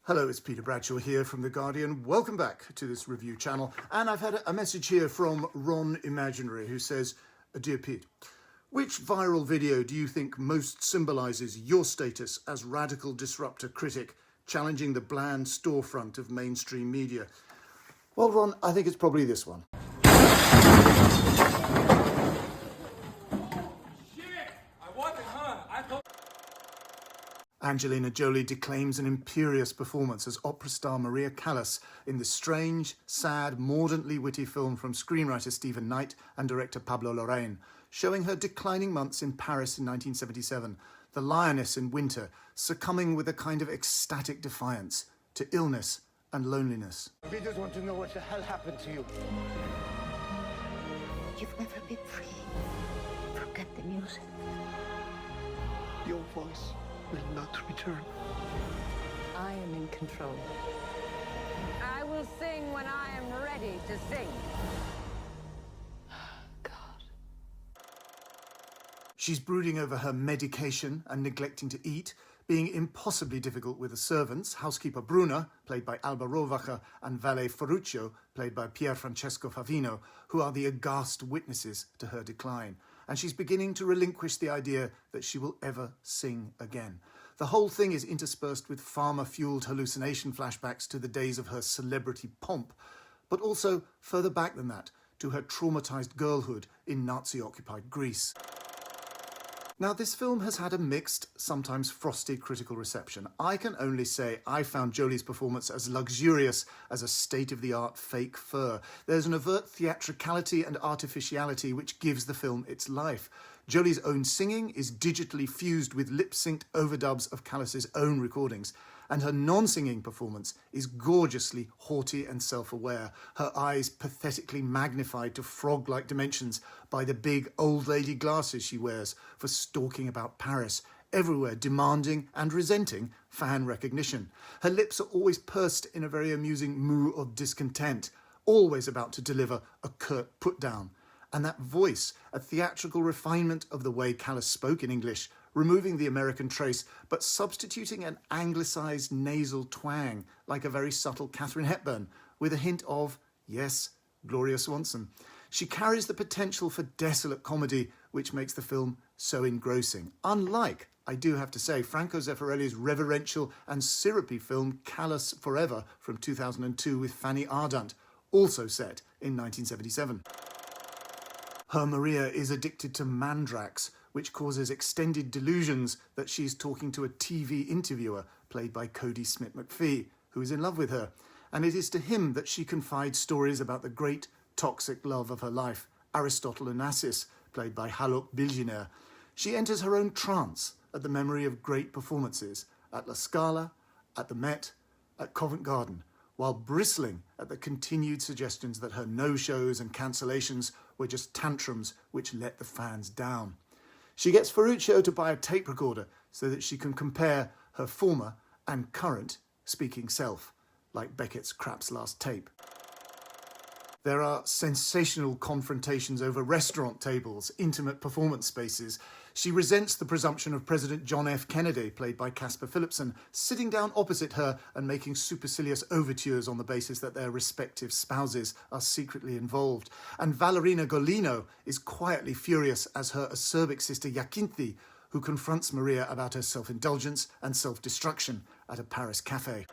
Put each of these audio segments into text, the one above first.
Hello, it's Peter Bradshaw here from The Guardian. Welcome back to this review channel. And I've had a message here from Ron Imaginary who says, Dear Pete, which viral video do you think most symbolises your status as radical disruptor critic, challenging the bland storefront of mainstream media? Well, Ron, I think it's probably this one. Angelina Jolie declaims an imperious performance as opera star Maria Callas in the strange, sad, mordantly witty film from screenwriter Stephen Knight and director Pablo Larraín, showing her declining months in Paris in 1977, the lioness in winter, succumbing with a kind of ecstatic defiance to illness and loneliness. We just want to know what the hell happened to you. You've never been free. Forget the music. Your voice will not return. I am in control. I will sing when I am ready to sing. God. She's brooding over her medication and neglecting to eat, being impossibly difficult with the servants, housekeeper Bruna, played by Alba Rovacher, and valet Ferruccio, played by Pier Francesco Favino, who are the aghast witnesses to her decline. And she's beginning to relinquish the idea that she will ever sing again. The whole thing is interspersed with pharma-fueled hallucination flashbacks to the days of her celebrity pomp, but also further back than that, to her traumatised girlhood in Nazi-occupied Greece. Now, this film has had a mixed, sometimes frosty critical reception. I can only say I found Jolie's performance as luxurious as a state-of-the-art fake fur. There's an overt theatricality and artificiality which gives the film its life. Jolie's own singing is digitally fused with lip-synced overdubs of Callas's own recordings, and her non-singing performance is gorgeously haughty and self-aware, her eyes pathetically magnified to frog-like dimensions by the big old lady glasses she wears for stalking about Paris, everywhere demanding and resenting fan recognition. Her lips are always pursed in a very amusing moue of discontent, always about to deliver a curt put-down. And that voice, a theatrical refinement of the way Callas spoke in English, removing the American trace, but substituting an anglicised nasal twang, like a very subtle Katharine Hepburn, with a hint of, yes, Gloria Swanson. She carries the potential for desolate comedy, which makes the film so engrossing. Unlike, I do have to say, Franco Zeffirelli's reverential and syrupy film Callas Forever from 2002 with Fanny Ardant, also set in 1977. Her Maria is addicted to mandrax, which causes extended delusions that she's talking to a TV interviewer, played by Cody Smith-McPhee, who is in love with her. And it is to him that she confides stories about the great toxic love of her life, Aristotle Onassis, played by Haluk Bilginer. She enters her own trance at the memory of great performances at La Scala, at the Met, at Covent Garden, while bristling at the continued suggestions that her no-shows and cancellations were just tantrums which let the fans down. She gets Ferruccio to buy a tape recorder so that she can compare her former and current speaking self, like Beckett's Crap's last tape. There are sensational confrontations over restaurant tables, intimate performance spaces. She resents the presumption of President John F. Kennedy, played by Caspar Philipson, sitting down opposite her and making supercilious overtures on the basis that their respective spouses are secretly involved. And Valerina Golino is quietly furious as her acerbic sister Jacinthi, who confronts Maria about her self-indulgence and self-destruction at a Paris cafe.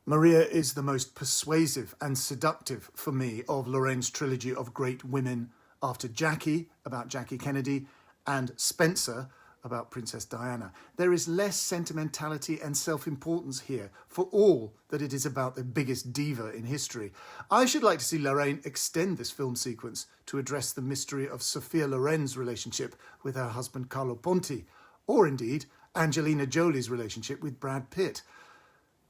Maria is the most persuasive and seductive, for me, of Larraín's trilogy of great women, after Jackie, about Jackie Kennedy, and Spencer, about Princess Diana. There is less sentimentality and self-importance here, for all that it is about the biggest diva in history. I should like to see Larraín extend this film sequence to address the mystery of Sophia Loren's relationship with her husband Carlo Ponti, or indeed Angelina Jolie's relationship with Brad Pitt.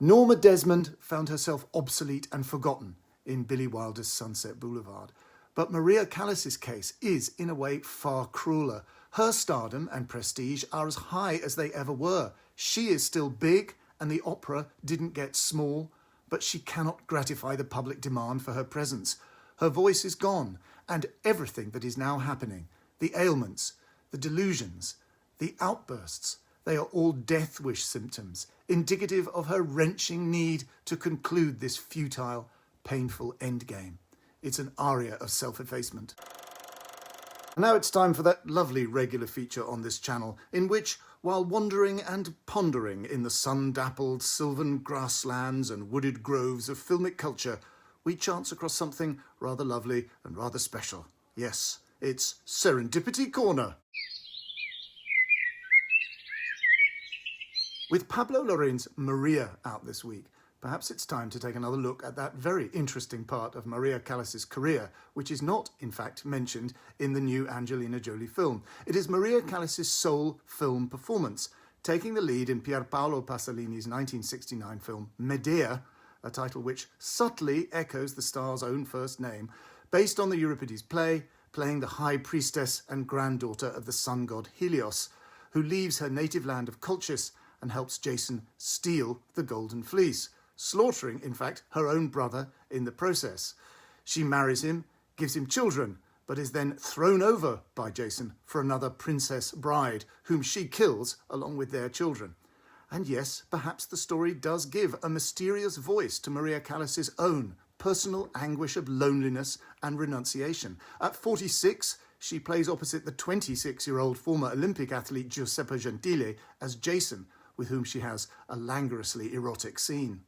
Norma Desmond found herself obsolete and forgotten in Billy Wilder's Sunset Boulevard. But Maria Callas's case is, in a way, far crueler. Her stardom and prestige are as high as they ever were. She is still big, and the opera didn't get small, but she cannot gratify the public demand for her presence. Her voice is gone, and everything that is now happening, the ailments, the delusions, the outbursts, They are all death wish symptoms, indicative of her wrenching need to conclude this futile, painful endgame. It's an aria of self-effacement. Now it's time for that lovely regular feature on this channel, in which, while wandering and pondering in the sun-dappled sylvan grasslands and wooded groves of filmic culture, we chance across something rather lovely and rather special. Yes, it's Serendipity Corner. With Pablo Larraín's Maria out this week, perhaps it's time to take another look at that very interesting part of Maria Callas's career, which is not, in fact, mentioned in the new Angelina Jolie film. It is Maria Callas's sole film performance, taking the lead in Pier Paolo Pasolini's 1969 film Medea, a title which subtly echoes the star's own first name, based on the Euripides play, playing the high priestess and granddaughter of the sun god Helios, who leaves her native land of Colchis and helps Jason steal the Golden Fleece, slaughtering, in fact, her own brother in the process. She marries him, gives him children, but is then thrown over by Jason for another princess bride, whom she kills along with their children. And yes, perhaps the story does give a mysterious voice to Maria Callas's own personal anguish of loneliness and renunciation. At 46, she plays opposite the 26-year-old former Olympic athlete Giuseppe Gentile as Jason, with whom she has a languorously erotic scene.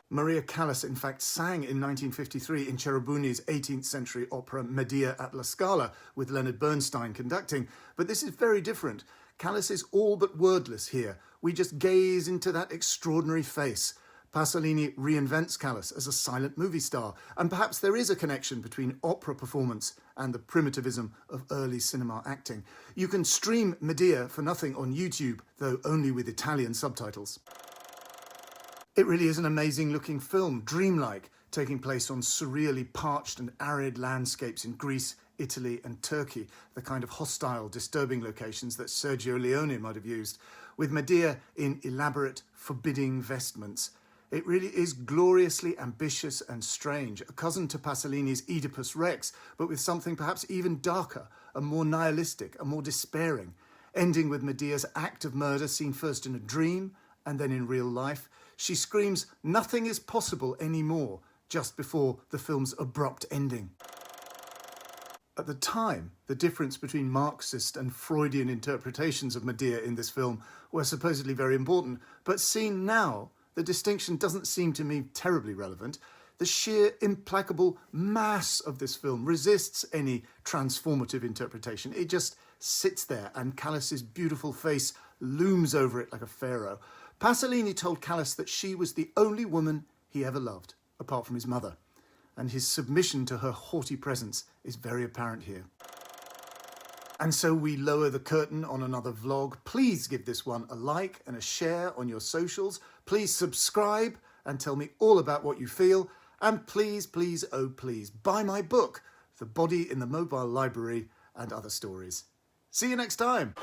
Maria Callas, in fact, sang in 1953 in Cherubini's 18th century opera Medea at La Scala, with Leonard Bernstein conducting. But this is very different. Callas is all but wordless here. We just gaze into that extraordinary face. Pasolini reinvents Callas as a silent movie star, and perhaps there is a connection between opera performance and the primitivism of early cinema acting. You can stream Medea for nothing on YouTube, though only with Italian subtitles. It really is an amazing-looking film, dreamlike, taking place on surreally parched and arid landscapes in Greece, Italy and Turkey, the kind of hostile, disturbing locations that Sergio Leone might have used, with Medea in elaborate, forbidding vestments. It really is gloriously ambitious and strange, a cousin to Pasolini's Oedipus Rex, but with something perhaps even darker, and more nihilistic, and more despairing, ending with Medea's act of murder seen first in a dream and then in real life. She screams, "Nothing is possible anymore," just before the film's abrupt ending. At the time, the difference between Marxist and Freudian interpretations of Medea in this film were supposedly very important, but seen now, the distinction doesn't seem to me terribly relevant. The sheer implacable mass of this film resists any transformative interpretation. It just sits there, and Callas's beautiful face looms over it like a pharaoh. Pasolini told Callas that she was the only woman he ever loved, apart from his mother, and his submission to her haughty presence is very apparent here. And so we lower the curtain on another vlog. Please give this one a like and a share on your socials. Please subscribe and tell me all about what you feel. And please, please, oh please, buy my book, The Body in the Mobile Library and Other Stories. See you next time.